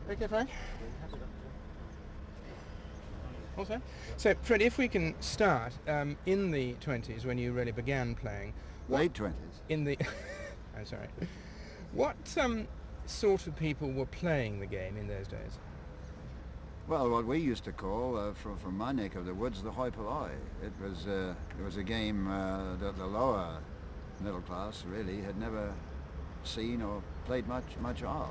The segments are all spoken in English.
Okay, Frank? Also? So, Fred, if we can start in the 20s when you really began playing. What Late 20s. in the... I'm sorry. What sort of people were playing the game in those days? Well, what we used to call, from my neck of the woods, the hoi polloi. It was a game that the lower middle class really had never seen or played much of.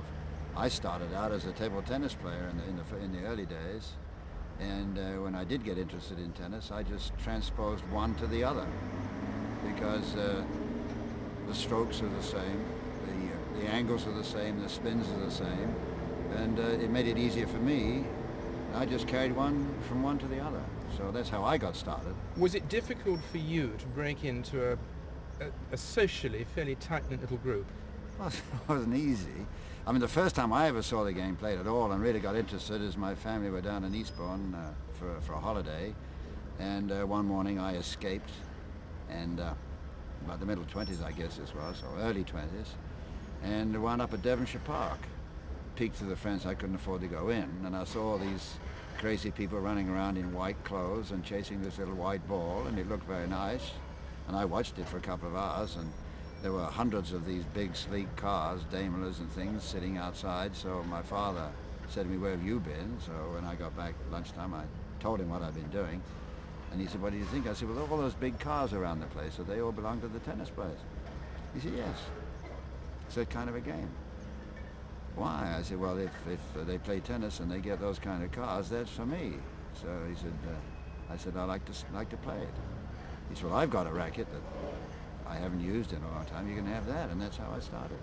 I started out as a table tennis player in the early days, and when I did get interested in tennis, I just transposed one to the other because the strokes are the same, the angles are the same, the spins are the same, and it made it easier for me. I just carried one from one to the other. So that's how I got started. Was it difficult for you to break into a socially fairly tight-knit little group? Well, it wasn't easy. I mean, the first time I ever saw the game played at all and really got interested is my family were down in Eastbourne for a holiday. And one morning I escaped, and about the middle 20s, I guess this was, or early 20s, and wound up at Devonshire Park. Peeked through the fence, I couldn't afford to go in, and I saw these crazy people running around in white clothes and chasing this little white ball, and it looked very nice. And I watched it for a couple of hours, and there were hundreds of these big, sleek cars, Daimlers and things, sitting outside. So my father said to me, "Where have you been?" So when I got back at lunchtime, I told him what I'd been doing. And he said, "What do you think?" I said, "Well, all those big cars around the place, so they all belong to the tennis players." He said, "Yes. It's that kind of a game." "Why?" I said, "Well, if they play tennis and they get those kind of cars, that's for me." So he said, I said, "I like to play it." He said, "Well, I've got a racket that I haven't used in a long time. You can have that," and that's how I started.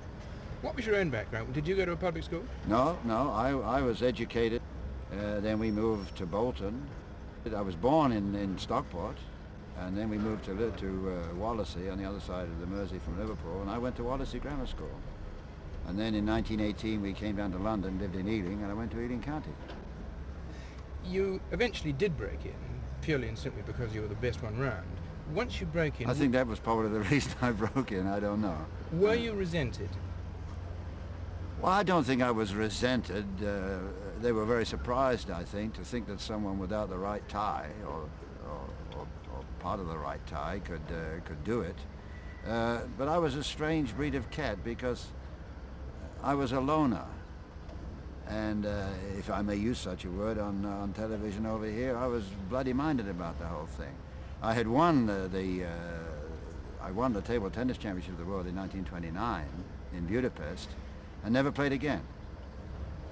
What was your own background? Did you go to a public school? No, I was educated. Then we moved to Bolton. I was born in Stockport, and then we moved to Wallasey on the other side of the Mersey from Liverpool, and I went to Wallasey Grammar School. And then in 1918 we came down to London, lived in Ealing, and I went to Ealing County. You eventually did break in, purely and simply because you were the best one round. Once you broke in... I think that was probably the reason I broke in, I don't know. Were you resented? Well, I don't think I was resented. They were very surprised, I think, to think that someone without the right tie or part of the right tie could do it. But I was a strange breed of cat because I was a loner, and if I may use such a word on television over here, I was bloody-minded about the whole thing. I had won I won the table tennis championship of the world in 1929 in Budapest, and never played again.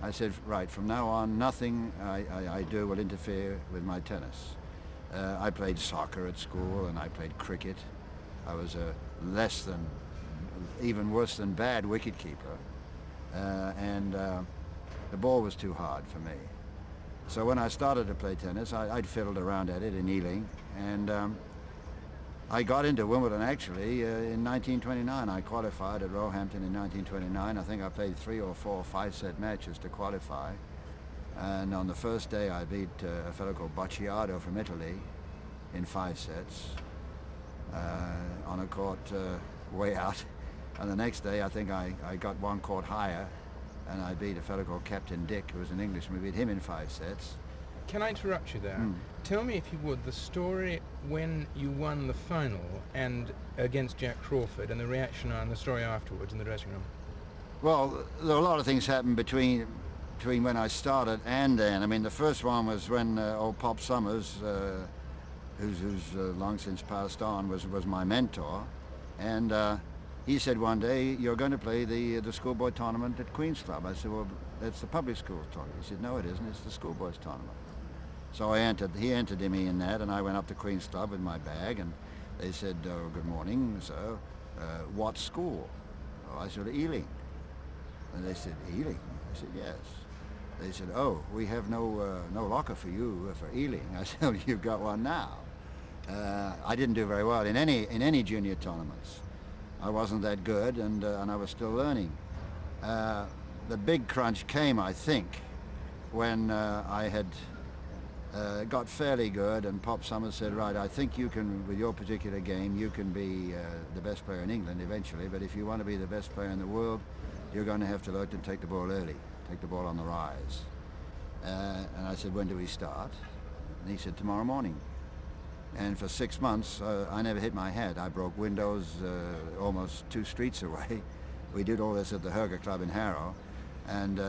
I said, right, from now on, nothing I do will interfere with my tennis. I played soccer at school, and I played cricket. I was a even worse than bad wicketkeeper. And the ball was too hard for me. So when I started to play tennis, I'd fiddled around at it in Ealing, and I got into Wimbledon actually in 1929. I qualified at Roehampton in 1929. I think I played 3 or 4 5-set matches to qualify. And on the first day I beat a fellow called Bocciado from Italy in 5 sets on a court way out. And the next day, I think I got one court higher, and I beat a fellow called Captain Dick, who was an Englishman. We beat him in 5 sets. Can I interrupt you there? Tell me, if you would, the story when you won the final and against Jack Crawford, and the reaction and the story afterwards in the dressing room. Well, there were a lot of things happened between when I started and then. I mean, the first one was when old Pop Summers, who's long since passed on, was my mentor, and he said one day, "You're going to play the schoolboy tournament at Queen's Club." I said, "Well, that's the public school tournament." He said, "No, it isn't. It's the schoolboys tournament." So he entered me in that, and I went up to Queen's Club with my bag, and they said, "Oh, good morning, sir. What school?" Oh, I said, "Ealing." And they said, "Ealing?" I said, "Yes." They said, "Oh, we have no locker for you for Ealing." I said, "Oh, you've got one now." I didn't do very well in any junior tournaments. I wasn't that good, and I was still learning. The big crunch came, I think, when I had got fairly good, and Pop Summers said, "Right, I think you can, with your particular game, you can be the best player in England eventually, but if you want to be the best player in the world, you're going to have to learn to take the ball early." take the ball on the rise. And I said, when do we start? And he said, tomorrow morning. And for 6 months, I never hit my head. I broke windows almost 2 streets away. We did all this at the Hurger Club in Harrow and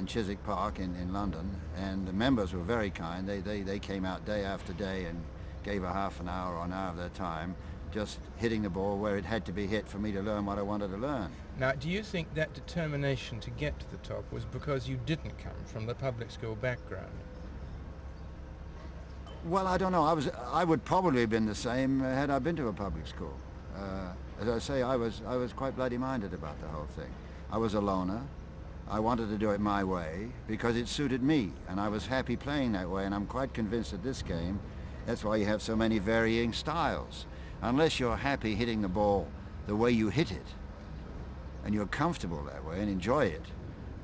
Chiswick Park in London. And the members were very kind. They came out day after day and gave a half an hour or an hour of their time just hitting the ball where it had to be hit for me to learn what I wanted to learn. Now, do you think that determination to get to the top was because you didn't come from the public school background? Well, I don't know. I would probably have been the same had I been to a public school. As I say, I was quite bloody-minded about the whole thing. I was a loner. I wanted to do it my way because it suited me, and I was happy playing that way, and I'm quite convinced that this game, that's why you have so many varying styles. Unless you're happy hitting the ball the way you hit it, and you're comfortable that way and enjoy it,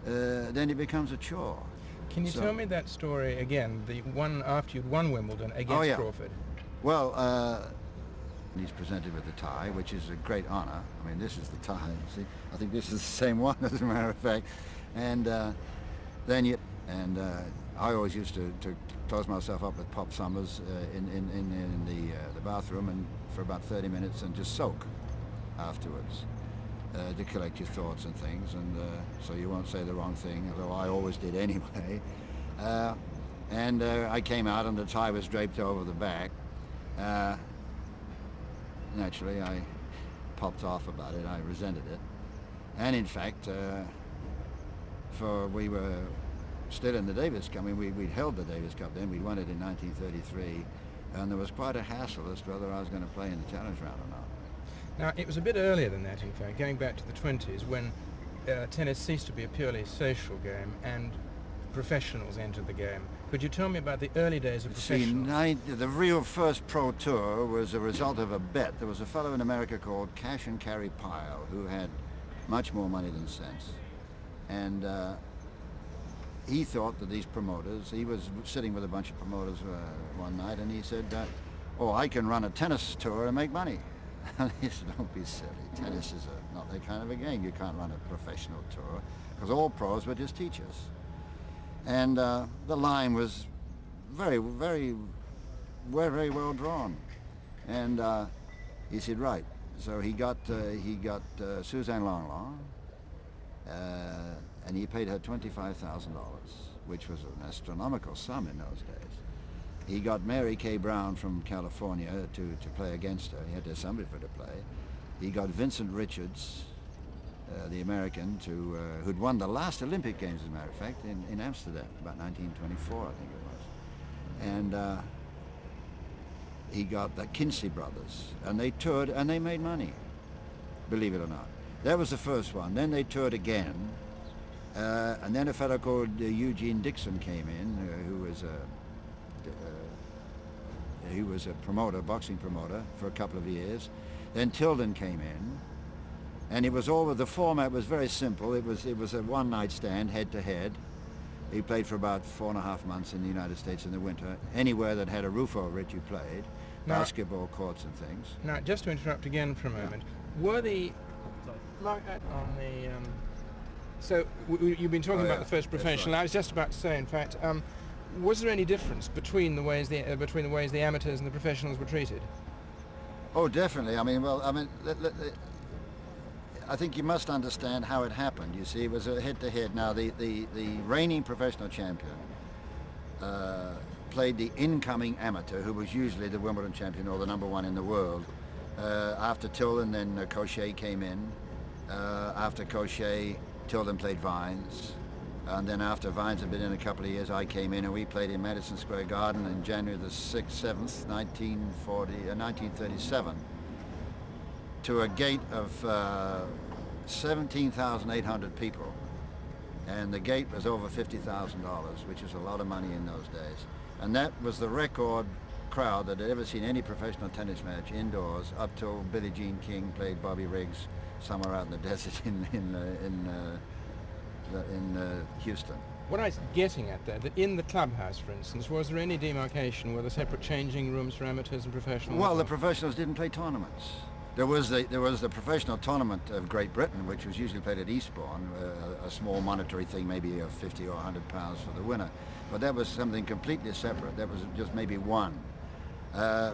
then it becomes a chore. Can you tell me that story again, the one after you'd won Wimbledon against Crawford? Well, he's presented with the tie, which is a great honor. I mean, this is the tie, see? I think this is the same one, as a matter of fact. And I always used to close myself up with Pop Summers in the bathroom and for about 30 minutes and just soak afterwards to collect your thoughts and things, and so you won't say the wrong thing, although I always did anyway. I came out and the tie was draped over the back. Naturally, I popped off about it. I resented it. And in fact, we were still in the Davis Cup. I mean, we'd held the Davis Cup then. We'd won it in 1933. And there was quite a hassle as to whether I was going to play in the challenge round or not. Now, it was a bit earlier than that, in fact, going back to the 20s, when tennis ceased to be a purely social game and professionals entered the game. Could you tell me about the early days of professionals? See, the real first pro tour was a result of a bet. There was a fellow in America called Cash and Carry Pyle who had much more money than sense. And he thought that these promoters, he was sitting with a bunch of promoters one night, and he said, oh, I can run a tennis tour and make money. And he said, don't be silly. Tennis is not that kind of a game. You can't run a professional tour, because all pros were just teachers. And the line was very, very, very well drawn. And he said, right. So he got Suzanne Longlong, and he paid her $25,000, which was an astronomical sum in those days. He got Mary Kay Brown from California to play against her. He had to have somebody for her to play. He got Vincent Richards, the American, who'd won the last Olympic Games, as a matter of fact, in Amsterdam, about 1924, I think it was. And he got the Kinsey brothers, and they toured, and they made money, believe it or not. That was the first one. Then they toured again, and then a fellow called Eugene Dixon came in, who was a promoter, boxing promoter, for a couple of years. Then Tilden came in, and it was all, the format was very simple. It was a one-night stand, head-to-head. He played for about 4.5 months in the United States in the winter. Anywhere that had a roof over it, you played. Now, basketball courts and things. Now, just to interrupt again for a moment, were the on the so you've been talking about the first professional. Right. I was just about to say, in fact, was there any difference between the ways the amateurs and the professionals were treated? Oh, definitely. I mean, well, I mean, I think you must understand how it happened. You see, it was a head-to-head. Now, the reigning professional champion played the incoming amateur, who was usually the Wimbledon champion or the #1 in the world. After Tilden, then Cochet came in. After Cochet, Tilden played Vines. And then after Vines had been in a couple of years, I came in, and we played in Madison Square Garden in January the 6th, 7th, 1937, to a gate of 17,800 people. And the gate was over $50,000, which was a lot of money in those days. And that was the record crowd that had ever seen any professional tennis match indoors up till Billie Jean King played Bobby Riggs somewhere out in the desert in Houston. What I was getting at there, that in the clubhouse, for instance, was there any demarcation? Were there separate changing rooms for amateurs and professionals? Well, the professionals didn't play tournaments. There was the professional tournament of Great Britain, which was usually played at Eastbourne, a small monetary thing, maybe of 50 or 100 pounds for the winner. But that was something completely separate. That was just maybe one.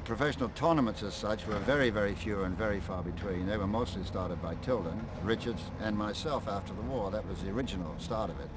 Professional tournaments as such were very, very few and very far between. They were mostly started by Tilden, Richards, and myself after the war. That was the original start of it.